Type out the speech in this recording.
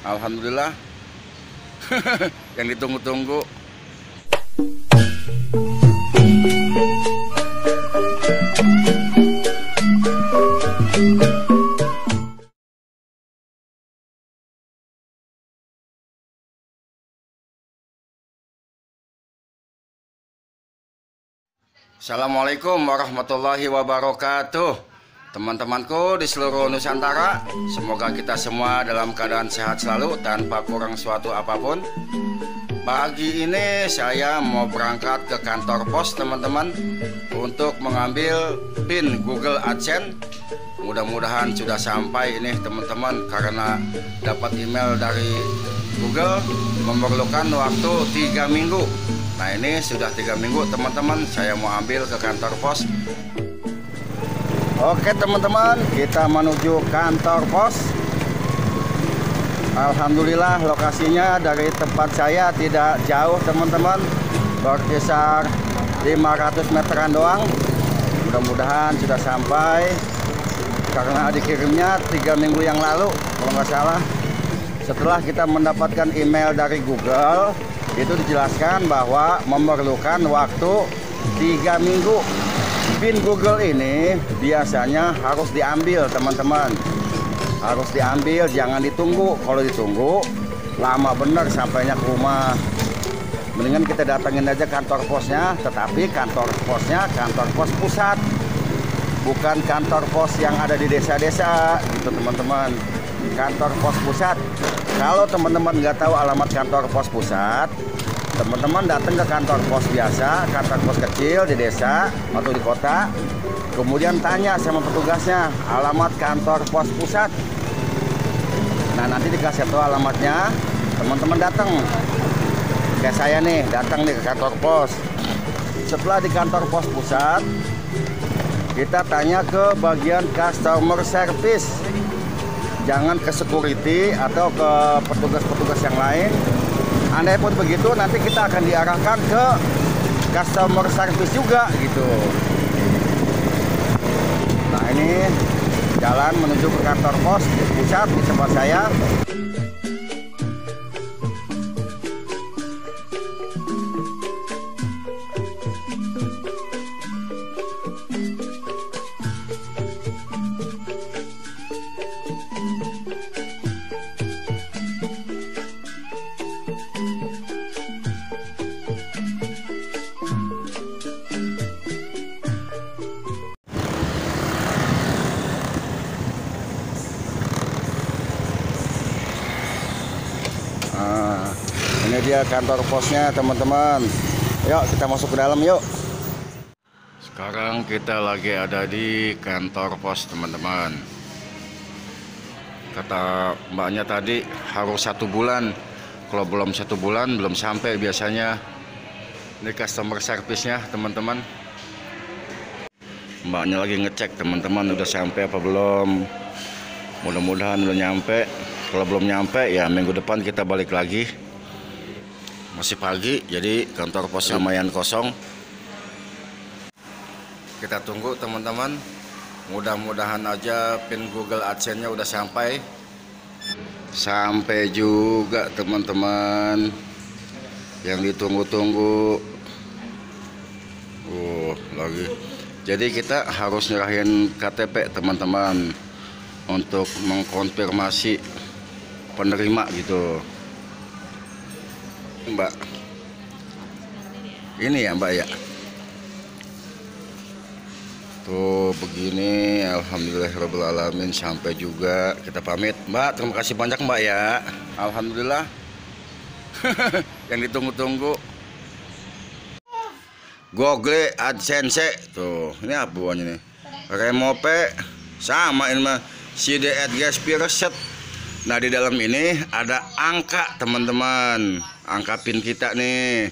Alhamdulillah. Yang ditunggu-tunggu. Assalamualaikum warahmatullahi wabarakatuh. Teman-temanku di seluruh Nusantara, semoga kita semua dalam keadaan sehat selalu tanpa kurang suatu apapun. Pagi ini saya mau berangkat ke kantor pos teman-teman untuk mengambil PIN Google AdSense. Mudah-mudahan sudah sampai ini teman-teman, karena dapat email dari Google memerlukan waktu 3 minggu. Nah ini sudah 3 minggu teman-teman, saya mau ambil ke kantor pos. Oke teman-teman, kita menuju kantor pos. Alhamdulillah lokasinya dari tempat saya tidak jauh teman-teman, berkisar 500 meteran doang. Mudah-mudahan sudah sampai, karena dikirimnya 3 minggu yang lalu kalau nggak salah. Setelah kita mendapatkan email dari Google, itu dijelaskan bahwa memerlukan waktu 3 minggu. PIN Google ini biasanya harus diambil teman-teman, harus diambil, jangan ditunggu. Kalau ditunggu lama bener sampainya ke rumah. Mendingan kita datangin aja kantor posnya, tetapi kantor posnya kantor pos pusat, bukan kantor pos yang ada di desa-desa gitu teman-teman. Kantor pos pusat. Kalau teman-teman nggak tahu alamat kantor pos pusat, teman-teman datang ke kantor pos biasa, kantor pos kecil di desa atau di kota, kemudian tanya sama petugasnya alamat kantor pos pusat. Nah nanti dikasih tahu alamatnya, teman-teman datang. Kayak saya nih, datang nih ke kantor pos. Setelah di kantor pos pusat, kita tanya ke bagian customer service. Jangan ke security atau ke petugas-petugas yang lain. Andai pun begitu, nanti kita akan diarahkan ke customer service juga gitu. Nah ini jalan menuju ke kantor pos di pusat di tempat saya. Ini dia kantor posnya teman-teman. Yuk kita masuk ke dalam yuk. Sekarang kita lagi ada di kantor pos teman-teman. Kata mbaknya tadi harus 1 bulan. Kalau belum 1 bulan belum sampai biasanya. Ini customer service-nya teman-teman. Mbaknya lagi ngecek teman-teman udah sampai apa belum. Mudah-mudahan udah nyampe. Kalau belum nyampe ya minggu depan kita balik lagi. Masih pagi, jadi kantor posnya lumayan kosong. Kita tunggu teman-teman. Mudah-mudahan aja PIN Google AdSense-nya udah sampai. Sampai juga teman-teman. Yang ditunggu-tunggu. Lagi. Jadi kita harus nyerahin KTP teman-teman untuk mengkonfirmasi penerima gitu. Mbak, ini ya Mbak ya. Tuh begini, alhamdulillahirobbilalamin sampai juga. Kita pamit Mbak, terima kasih banyak Mbak ya. Alhamdulillah. Yang ditunggu-tunggu. Google AdSense tuh, ini apa buahnya nih? Remope sama ini mah CD Adgas Reset. Nah di dalam ini ada angka teman-teman, angka PIN kita nih.